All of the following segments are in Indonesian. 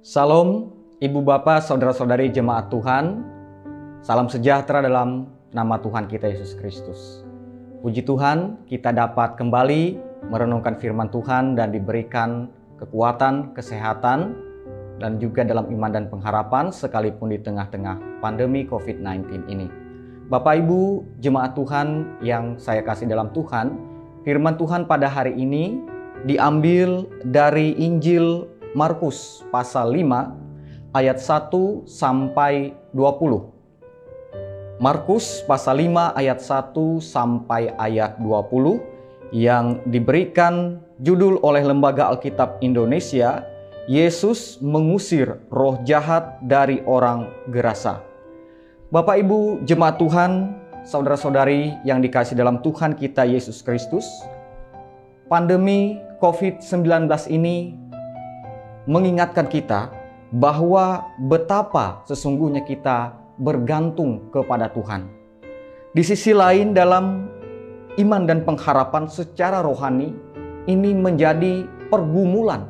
Salam, Ibu Bapak, Saudara-saudari Jemaat Tuhan. Salam sejahtera dalam nama Tuhan kita Yesus Kristus. Puji Tuhan, kita dapat kembali merenungkan firman Tuhan dan diberikan kekuatan, kesehatan, dan juga dalam iman dan pengharapan sekalipun di tengah-tengah pandemi COVID-19 ini. Bapak Ibu Jemaat Tuhan yang saya kasih dalam Tuhan, firman Tuhan pada hari ini diambil dari Injil Markus pasal 5 ayat 1 sampai 20. Markus pasal 5 ayat 1 sampai ayat 20 yang diberikan judul oleh Lembaga Alkitab Indonesia, Yesus mengusir roh jahat dari orang Gerasa. Bapak Ibu Jemaat Tuhan, saudara-saudari yang dikasihi dalam Tuhan kita Yesus Kristus, pandemi COVID-19 ini mengingatkan kita bahwa betapa sesungguhnya kita bergantung kepada Tuhan. Di sisi lain, dalam iman dan pengharapan secara rohani ini menjadi pergumulan,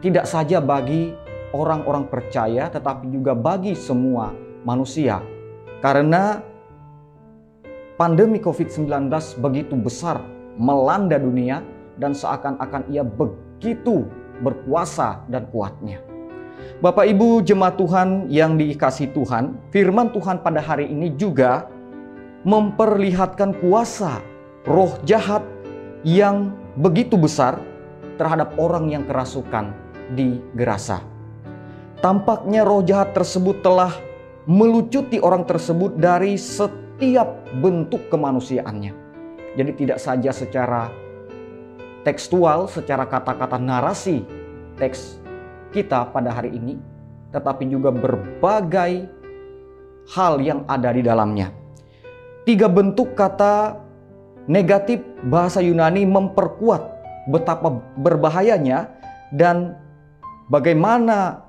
tidak saja bagi orang-orang percaya tetapi juga bagi semua manusia, karena pandemi COVID-19 begitu besar melanda dunia dan seakan-akan ia begitu berkuasa dan kuatnya. Bapak Ibu Jemaat Tuhan yang dikasihi Tuhan, firman Tuhan pada hari ini juga memperlihatkan kuasa roh jahat yang begitu besar terhadap orang yang kerasukan di Gerasa. Tampaknya roh jahat tersebut telah melucuti orang tersebut dari setiap bentuk kemanusiaannya. Jadi tidak saja secara tekstual, secara kata-kata narasi teks kita pada hari ini, tetapi juga berbagai hal yang ada di dalamnya. 3 bentuk kata negatif bahasa Yunani memperkuat betapa berbahayanya dan bagaimana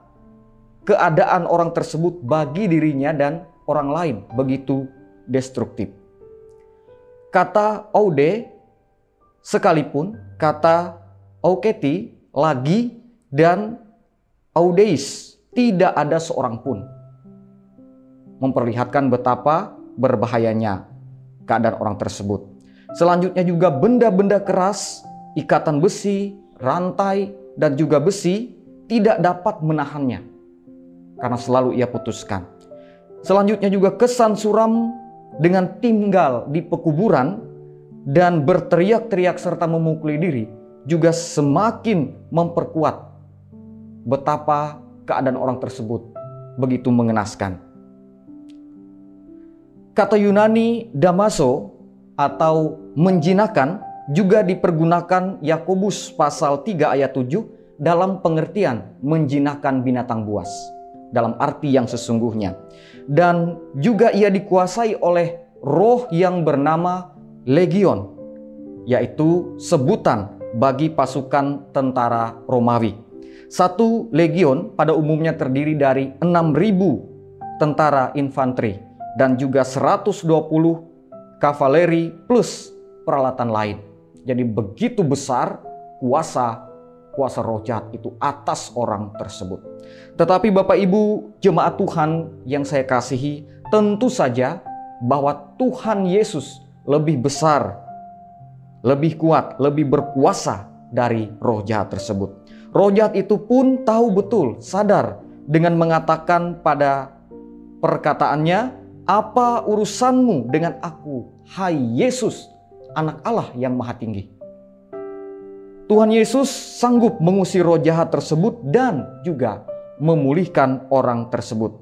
keadaan orang tersebut bagi dirinya dan orang lain begitu destruktif. Kata oude sekalipun kata auketi, lagi, dan audeis, tidak ada seorang pun, memperlihatkan betapa berbahayanya keadaan orang tersebut. Selanjutnya juga benda-benda keras, ikatan besi, rantai, dan juga besi tidak dapat menahannya karena selalu ia putuskan. Selanjutnya juga kesan suram dengan tinggal di pekuburan dan berteriak-teriak serta memukuli diri juga semakin memperkuat betapa keadaan orang tersebut begitu mengenaskan. Kata Yunani damaso atau menjinakkan juga dipergunakan Yakobus pasal 3 ayat 7 dalam pengertian menjinakkan binatang buas dalam arti yang sesungguhnya. Dan juga ia dikuasai oleh roh yang bernama legion, yaitu sebutan bagi pasukan tentara Romawi. Satu legion pada umumnya terdiri dari 6.000 tentara infanteri dan juga 120 kavaleri plus peralatan lain. Jadi begitu besar kuasa roh jahat itu atas orang tersebut. Tetapi Bapak Ibu Jemaat Tuhan yang saya kasihi, tentu saja bahwa Tuhan Yesus lebih besar, lebih kuat, lebih berkuasa dari roh jahat tersebut. Roh jahat itu pun tahu betul, sadar dengan mengatakan pada perkataannya, "Apa urusanmu dengan aku, hai Yesus, Anak Allah yang Maha Tinggi?" Tuhan Yesus sanggup mengusir roh jahat tersebut dan juga memulihkan orang tersebut.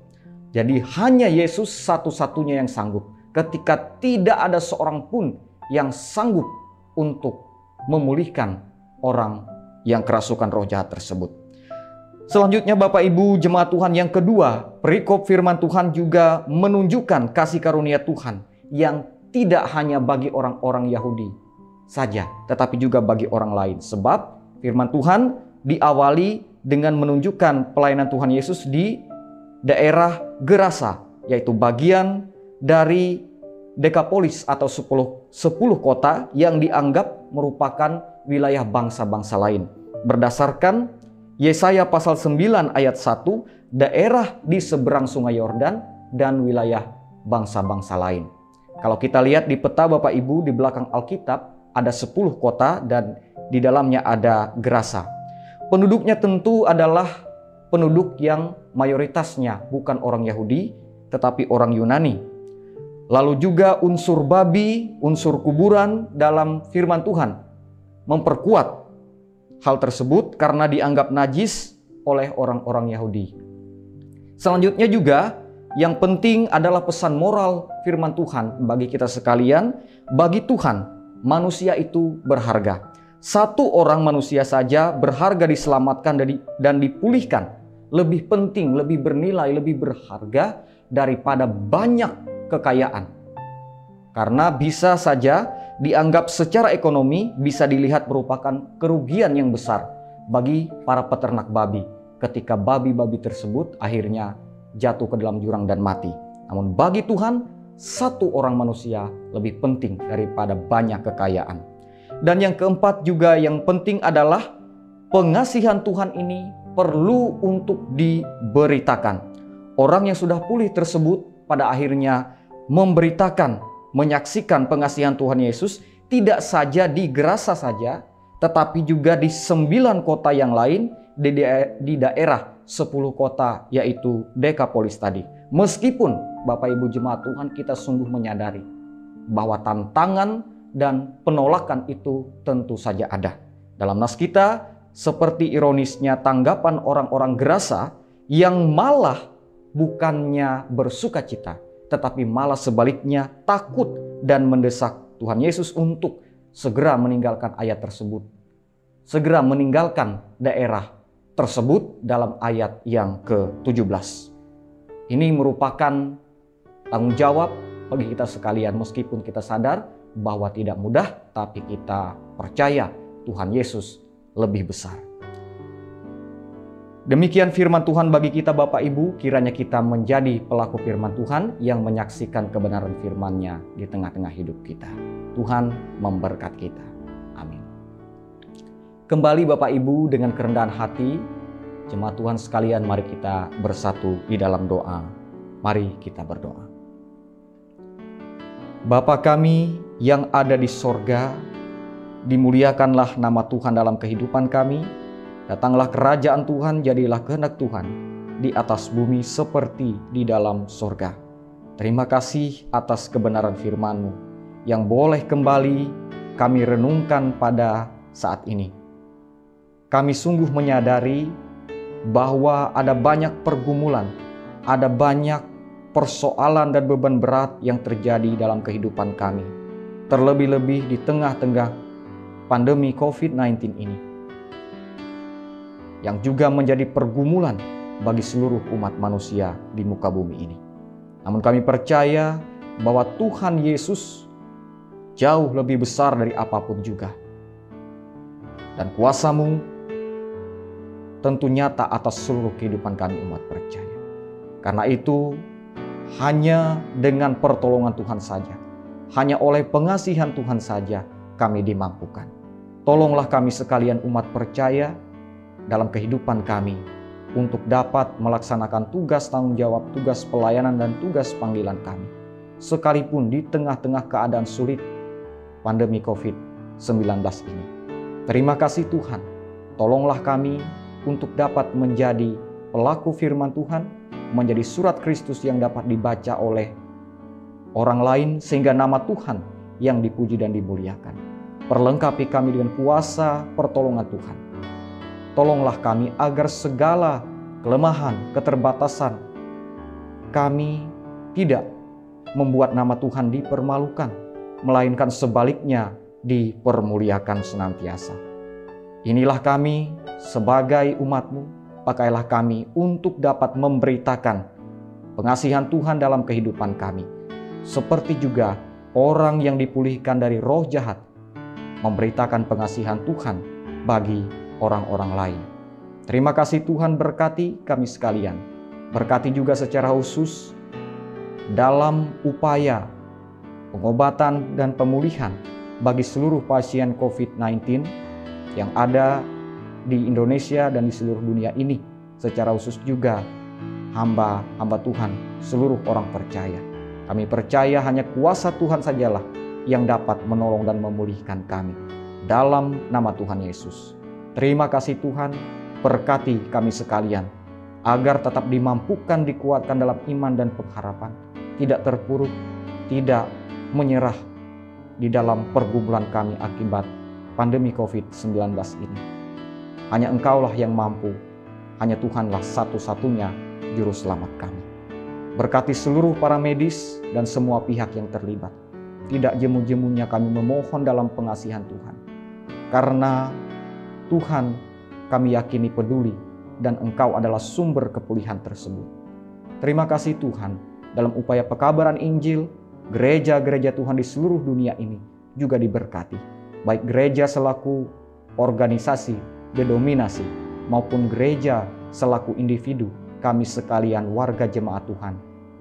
Jadi hanya Yesus satu-satunya yang sanggup. Ketika tidak ada seorang pun yang sanggup untuk memulihkan orang yang kerasukan roh jahat tersebut. Selanjutnya Bapak Ibu Jemaat Tuhan yang kedua, perikop firman Tuhan juga menunjukkan kasih karunia Tuhan yang tidak hanya bagi orang-orang Yahudi saja, tetapi juga bagi orang lain. Sebab firman Tuhan diawali dengan menunjukkan pelayanan Tuhan Yesus di daerah Gerasa, yaitu bagian dari Dekapolis atau 10 kota yang dianggap merupakan wilayah bangsa-bangsa lain. Berdasarkan Yesaya pasal 9 ayat 1, daerah di seberang sungai Yordan dan wilayah bangsa-bangsa lain. Kalau kita lihat di peta Bapak Ibu di belakang Alkitab, ada 10 kota dan di dalamnya ada Gerasa. Penduduknya tentu adalah penduduk yang mayoritasnya bukan orang Yahudi, tetapi orang Yunani. Lalu juga unsur babi, unsur kuburan dalam firman Tuhan memperkuat hal tersebut karena dianggap najis oleh orang-orang Yahudi. Selanjutnya juga yang penting adalah pesan moral firman Tuhan bagi kita sekalian. Bagi Tuhan, manusia itu berharga. Satu orang manusia saja berharga diselamatkan dan dipulihkan. Lebih penting, lebih bernilai, lebih berharga daripada banyak kekayaan. Karena bisa saja dianggap secara ekonomi bisa dilihat merupakan kerugian yang besar bagi para peternak babi ketika babi-babi tersebut akhirnya jatuh ke dalam jurang dan mati. Namun bagi Tuhan, satu orang manusia lebih penting daripada banyak kekayaan. Dan yang keempat juga yang penting adalah pengasihan Tuhan ini perlu untuk diberitakan. Orang yang sudah pulih tersebut pada akhirnya memberitakan, menyaksikan pengasihan Tuhan Yesus tidak saja di Gerasa saja, tetapi juga di 9 kota yang lain di daerah 10 kota yaitu Dekapolis tadi. Meskipun Bapak Ibu jemaat Tuhan kita sungguh menyadari bahwa tantangan dan penolakan itu tentu saja ada. Dalam nas kita seperti ironisnya tanggapan orang-orang Gerasa yang malah bukannya bersuka cita, tetapi malah sebaliknya takut dan mendesak Tuhan Yesus untuk segera meninggalkan ayat tersebut. Segera meninggalkan daerah tersebut dalam ayat yang ke-17. Ini merupakan tanggung jawab bagi kita sekalian meskipun kita sadar bahwa tidak mudah, tapi kita percaya Tuhan Yesus lebih besar. Demikian firman Tuhan bagi kita Bapak Ibu, kiranya kita menjadi pelaku firman Tuhan yang menyaksikan kebenaran firman-Nya di tengah-tengah hidup kita. Tuhan memberkati kita. Amin. Kembali Bapak Ibu dengan kerendahan hati, jemaat Tuhan sekalian, mari kita bersatu di dalam doa. Mari kita berdoa. Bapa kami yang ada di sorga, dimuliakanlah nama Tuhan dalam kehidupan kami. Datanglah kerajaan Tuhan, jadilah kehendak Tuhan di atas bumi seperti di dalam sorga. Terima kasih atas kebenaran firman-Mu yang boleh kembali kami renungkan pada saat ini. Kami sungguh menyadari bahwa ada banyak pergumulan, ada banyak persoalan dan beban berat yang terjadi dalam kehidupan kami. Terlebih-lebih di tengah-tengah pandemi COVID-19 ini, yang juga menjadi pergumulan bagi seluruh umat manusia di muka bumi ini. Namun kami percaya bahwa Tuhan Yesus jauh lebih besar dari apapun juga. Dan kuasa-Mu tentu nyata atas seluruh kehidupan kami umat percaya. Karena itu, hanya dengan pertolongan Tuhan saja, hanya oleh pengasihan Tuhan saja kami dimampukan. Tolonglah kami sekalian umat percaya dalam kehidupan kami untuk dapat melaksanakan tugas tanggung jawab, tugas pelayanan dan tugas panggilan kami. Sekalipun di tengah-tengah keadaan sulit pandemi COVID-19 ini. Terima kasih Tuhan, tolonglah kami untuk dapat menjadi pelaku firman Tuhan, menjadi surat Kristus yang dapat dibaca oleh orang lain sehingga nama Tuhan yang dipuji dan dimuliakan. Perlengkapi kami dengan kuasa pertolongan Tuhan. Tolonglah kami agar segala kelemahan, keterbatasan kami tidak membuat nama Tuhan dipermalukan, melainkan sebaliknya dipermuliakan senantiasa. Inilah kami sebagai umat-Mu. Pakailah kami untuk dapat memberitakan pengasihan Tuhan dalam kehidupan kami. Seperti juga orang yang dipulihkan dari roh jahat, memberitakan pengasihan Tuhan bagi orang-orang lain. Terima kasih Tuhan, berkati kami sekalian. Berkati juga secara khusus dalam upaya pengobatan dan pemulihan bagi seluruh pasien COVID-19 yang ada di Indonesia dan di seluruh dunia ini, secara khusus juga hamba-hamba Tuhan, seluruh orang percaya. Kami percaya hanya kuasa Tuhan sajalah yang dapat menolong dan memulihkan kami. Dalam nama Tuhan Yesus. Terima kasih Tuhan, berkati kami sekalian, agar tetap dimampukan, dikuatkan dalam iman dan pengharapan, tidak terpuruk, tidak menyerah di dalam pergumulan kami akibat pandemi COVID-19 ini. Hanya Engkaulah yang mampu, hanya Tuhanlah satu-satunya juru selamat kami. Berkati seluruh para medis dan semua pihak yang terlibat. Tidak jemu-jemunya kami memohon dalam pengasihan Tuhan. Karena Tuhan kami yakini peduli dan Engkau adalah sumber kepulihan tersebut. Terima kasih Tuhan, dalam upaya pekabaran Injil, gereja-gereja Tuhan di seluruh dunia ini juga diberkati. Baik gereja selaku organisasi denominasi maupun gereja selaku individu, kami sekalian warga jemaat Tuhan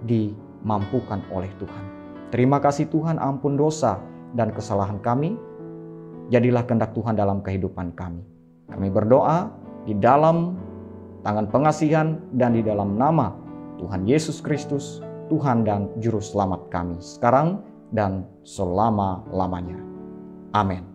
dimampukan oleh Tuhan. Terima kasih Tuhan, ampun dosa dan kesalahan kami. Jadilah kehendak Tuhan dalam kehidupan kami. Kami berdoa di dalam tangan pengasihan dan di dalam nama Tuhan Yesus Kristus, Tuhan dan Juru Selamat kami, sekarang dan selama-lamanya. Amin.